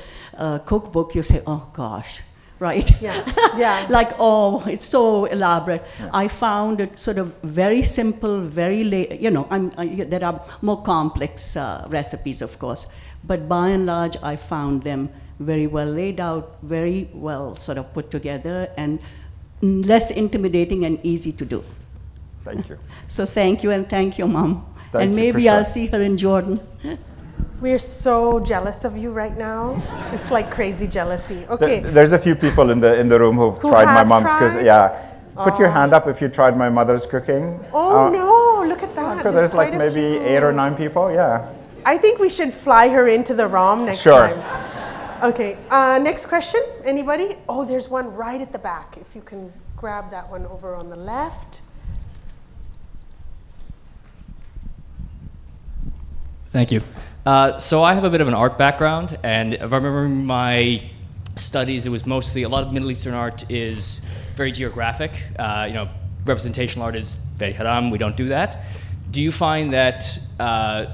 cookbook, you say, oh gosh, right? Yeah, yeah. Like, oh, it's so elaborate. Yeah. I found it sort of very simple, very, there are more complex recipes, of course. But by and large, I found them very well laid out, very well sort of put together, and less intimidating and easy to do. Thank you. So thank you, and thank your mom. Thank and you, maybe sure. I'll see her in Jordan. We're so jealous of you right now. It's like crazy jealousy. Okay. There's a few people in the room who've tried my mom's cooking. Yeah. Put your hand up if you tried my mother's cooking. Oh no, look at that. There's like maybe 8 or 9 people, yeah. I think we should fly her into the ROM next time. Okay, next question, anybody? Oh, there's one right at the back. If you can grab that one over on the left. Thank you. So I have a bit of an art background, and if I remember my studies, it was mostly, a lot of Middle Eastern art is very geographic. Representational art is very haram, we don't do that. Do you find that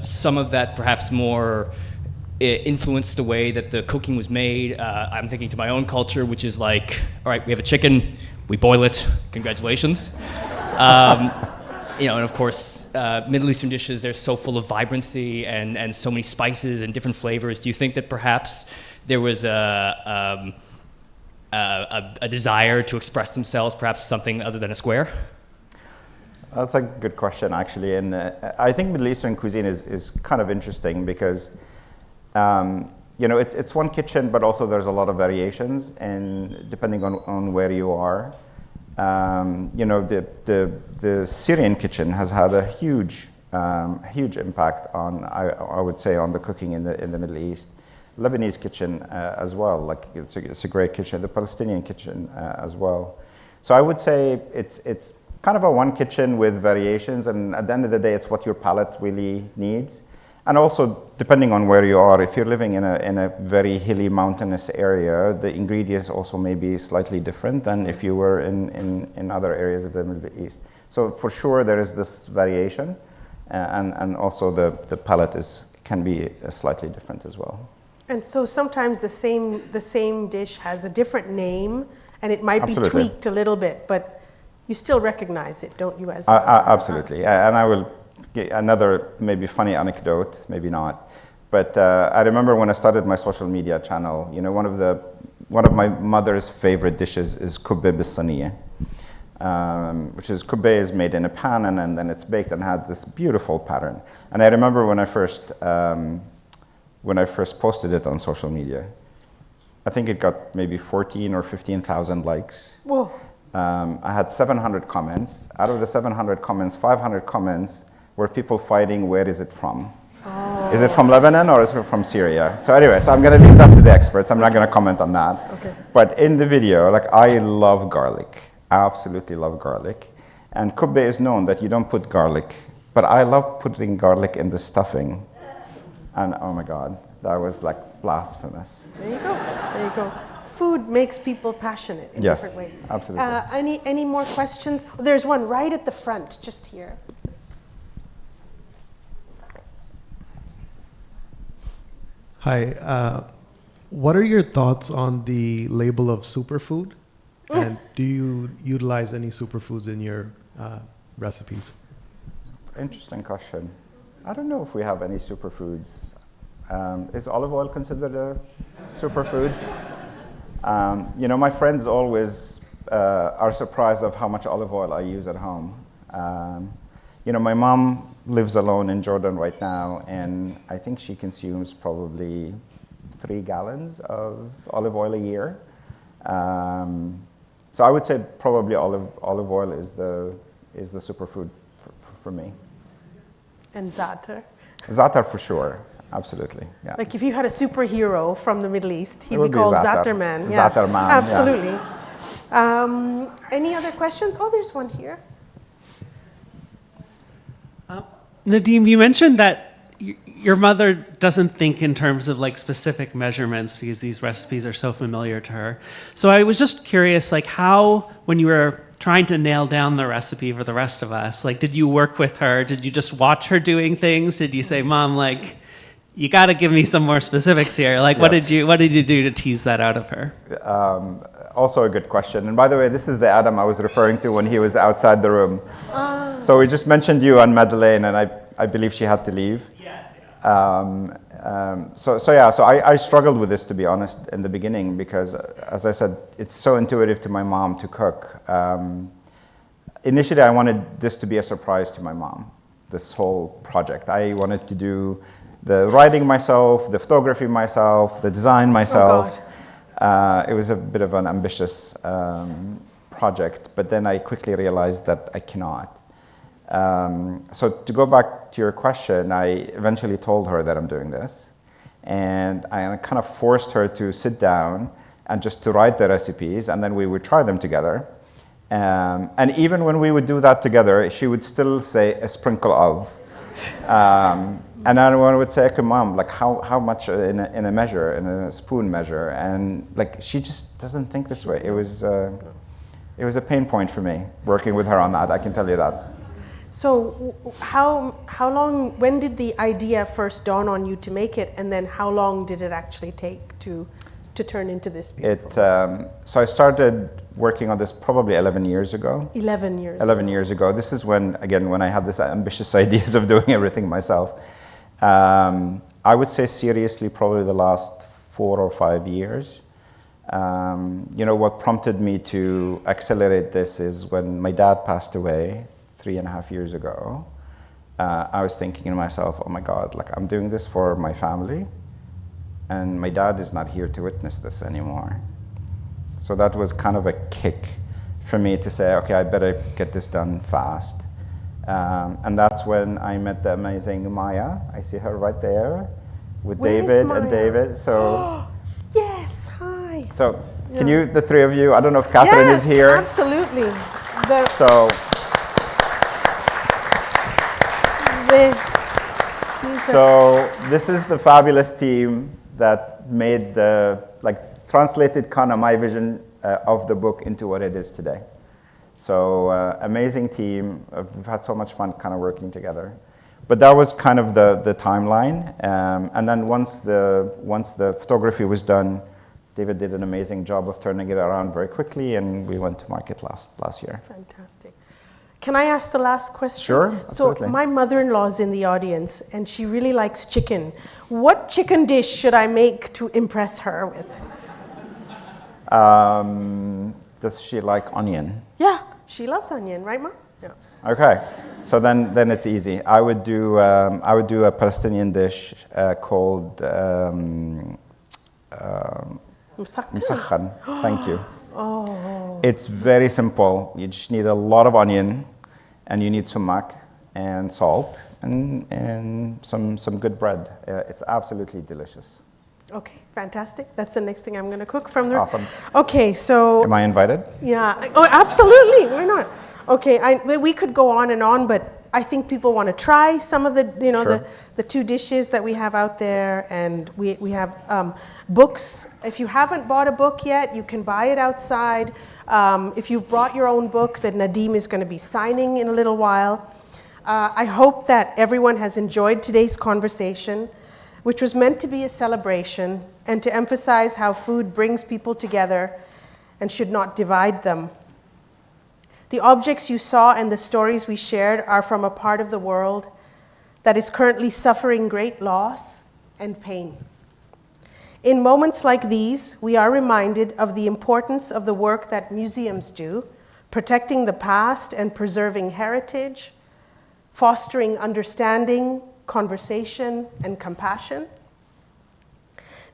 some of that perhaps more influenced the way that the cooking was made? I'm thinking to my own culture, which is like, all right, we have a chicken, we boil it, congratulations. And of course, Middle Eastern dishes, they're so full of vibrancy and so many spices and different flavors. Do you think that perhaps there was a desire to express themselves, perhaps something other than a square? That's a good question, actually. And I think Middle Eastern cuisine is kind of interesting because, it's one kitchen, but also there's a lot of variations, and depending on where you are. The Syrian kitchen has had a huge impact on, I would say, on the cooking in the Middle East. Lebanese kitchen as well, like it's a great kitchen. The Palestinian kitchen as well. So I would say it's kind of a one kitchen with variations, and at the end of the day, it's what your palate really needs. And also, depending on where you are, if you're living in a very hilly, mountainous area, the ingredients also may be slightly different than if you were in other areas of the Middle East. So for sure, there is this variation, and also the palate can be slightly different as well. And so sometimes the same dish has a different name, and it might be tweaked a little bit, but you still recognize it, don't you? As absolutely, and I will give another maybe funny anecdote, maybe not. But I remember when I started my social media channel, you know, one of my mother's favorite dishes is kubbe bisaniya, which is kubbe is made in a pan and then it's baked and had this beautiful pattern. And I remember when I first posted it on social media, I think it got maybe 14 or 15,000 likes. Whoa. I had 700 comments. Out of the 700 comments, 500 comments were people fighting, where is it from? Oh. Is it from Lebanon or is it from Syria? So anyway, I'm going to leave that to the experts. I'm not going to comment on that. Okay. But in the video, like, I love garlic. Absolutely love garlic. And kubbe is known that you don't put garlic, but I love putting garlic in the stuffing. And oh my God, that was like blasphemous. There you go. There you go. Food makes people passionate in different ways. Yes, absolutely. Any more questions? There's one right at the front, just here. Hi. What are your thoughts on the label of superfood? And do you utilize any superfoods in your recipes? Interesting question. I don't know if we have any superfoods. Is olive oil considered a superfood? You know, my friends always are surprised of how much olive oil I use at home. You know, my mom lives alone in Jordan right now, and I think she consumes probably 3 gallons of olive oil a year. So I would say probably olive oil is the superfood for me. And za'atar. Za'atar for sure. Absolutely, yeah. Like if you had a superhero from the Middle East, he'd be called Za'atar Man. Yeah. Za'atar Man, absolutely. Yeah. Any other questions? Oh, there's one here. Nadim, you mentioned that your mother doesn't think in terms of like specific measurements because these recipes are so familiar to her. So I was just curious, like how, when you were trying to nail down the recipe for the rest of us, like did you work with her? Did you just watch her doing things? Did you say, Mom, like, you got to give me some more specifics here. Like, Yes. what did you do to tease that out of her? Also a good question. And by the way, this is the Adam I was referring to when he was outside the room. So we just mentioned you and Madeleine, and I believe she had to leave. Yes. So I struggled with this, to be honest, in the beginning, because as I said, it's so intuitive to my mom to cook. Initially, I wanted this to be a surprise to my mom, this whole project. I wanted to do the writing myself, the photography myself, the design myself. It was a bit of an ambitious project, but then I quickly realized that I cannot. So to go back to your question, I eventually told her that I'm doing this, and I kind of forced her to sit down and just to write the recipes, and then we would try them together. And even when we would do that together, she would still say a sprinkle of. And I would say, okay, Mom, like how much in a measure, in a spoon measure? And like she just doesn't think this way. It was a pain point for me working with her on that. I can tell you that. So how long? When did the idea first dawn on you to make it, and then how long did it actually take to turn into this beautiful? So I started working on this probably 11 years ago. 11 years. 11 years ago. This is when I had this ambitious ideas of doing everything myself. I would say seriously probably the last 4 or 5 years. You know, what prompted me to accelerate this is when my dad passed away 3.5 years ago. I was thinking to myself, oh my God, like I'm doing this for my family, and my dad is not here to witness this anymore. So that was kind of a kick for me to say, okay, I better get this done fast. And that's when I met the amazing Maya. I see her right there with David and David. So yes, hi. So can you, the three of you, I don't know if Catherine is here. Absolutely. So this is the fabulous team that made translated kind of my vision of the book into what it is today. So amazing team. We've had so much fun kind of working together. But that was kind of the timeline. And then once the photography was done, David did an amazing job of turning it around very quickly, and we went to market last year. Fantastic. Can I ask the last question? Sure, absolutely. So my mother-in-law is in the audience, and she really likes chicken. What chicken dish should I make to impress her with? Does she like onion? Yeah, she loves onion, right, Ma? Yeah. Okay, so then it's easy. I would do a Palestinian dish called مسخن. Thank you. Oh. It's very simple. You just need a lot of onion, and you need sumac and salt and some good bread. It's absolutely delicious. Okay, fantastic. That's the next thing I'm going to cook from there. Awesome. Okay, so. Am I invited? Yeah. Oh, absolutely. Why not? Okay, we could go on and on, but I think people want to try some of the, Sure. the two dishes that we have out there, and we have books. If you haven't bought a book yet, you can buy it outside. If you've brought your own book, that Nadim is going to be signing in a little while. I hope that everyone has enjoyed today's conversation, which was meant to be a celebration and to emphasize how food brings people together and should not divide them. The objects you saw and the stories we shared are from a part of the world that is currently suffering great loss and pain. In moments like these, we are reminded of the importance of the work that museums do, protecting the past and preserving heritage, fostering understanding, conversation, and compassion.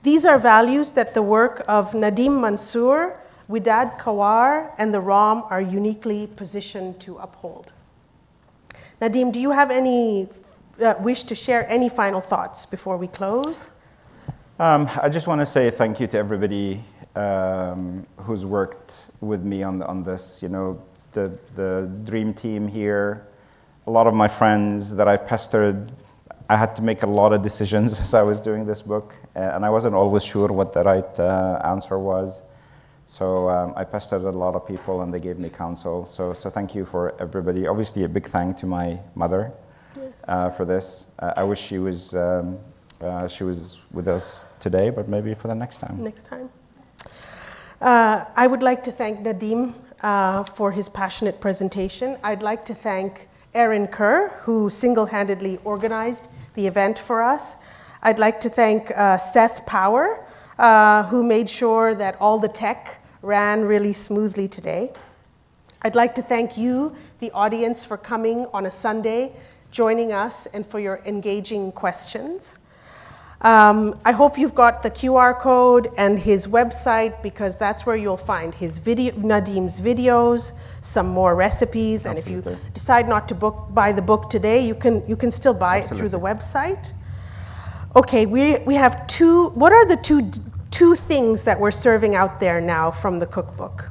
These are values that the work of Nadim Mansour, Widad Kawar, and the ROM are uniquely positioned to uphold. Nadim, do you have any wish to share any final thoughts before we close? I just want to say thank you to everybody who's worked with me on this. The dream team here, a lot of my friends that I pestered. I had to make a lot of decisions as I was doing this book, and I wasn't always sure what the right answer was. So I pestered a lot of people, and they gave me counsel. So thank you for everybody. Obviously, a big thank to my mother for this. I wish she was with us today, but maybe for the next time. Next time. I would like to thank Nadim for his passionate presentation. I'd like to thank Erin Kerr, who single-handedly organized the event for us. I'd like to thank Seth Power, who made sure that all the tech ran really smoothly today. I'd like to thank you, the audience, for coming on a Sunday, joining us, and for your engaging questions. I hope you've got the QR code and his website, because that's where you'll find his Nadim's videos, some more recipes, and Absolutely. if you decide not to buy the book today, you can still buy it through the website. Okay, we have what are the two things that we're serving out there now from the cookbook?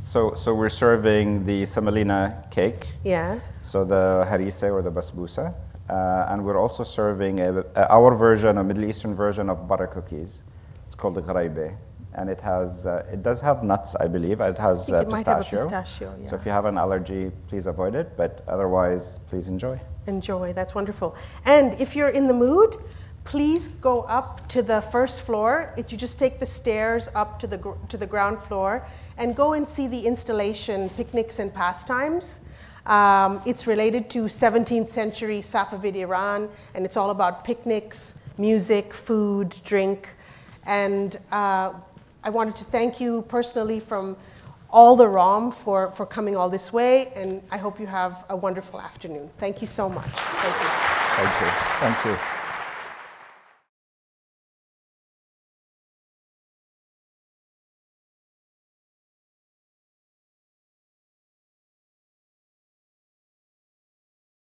So we're serving the semolina cake. Yes. So the harissa or the basbousa. And we're also serving our version, a Middle Eastern version of butter cookies. It's called the gharaibeh. And it does have nuts, I believe. It has it pistachio. might have a pistachio, yeah. So if you have an allergy, please avoid it. But otherwise, please enjoy. Enjoy, that's wonderful. And if you're in the mood, please go up to the first floor. You just take the stairs up to the ground floor and go and see the installation, Picnics and Pastimes. It's related to 17th century Safavid Iran, and it's all about picnics, music, food, drink. And I wanted to thank you personally from all the ROM for coming all this way, and I hope you have a wonderful afternoon. Thank you so much. Thank you. Thank you. Thank you.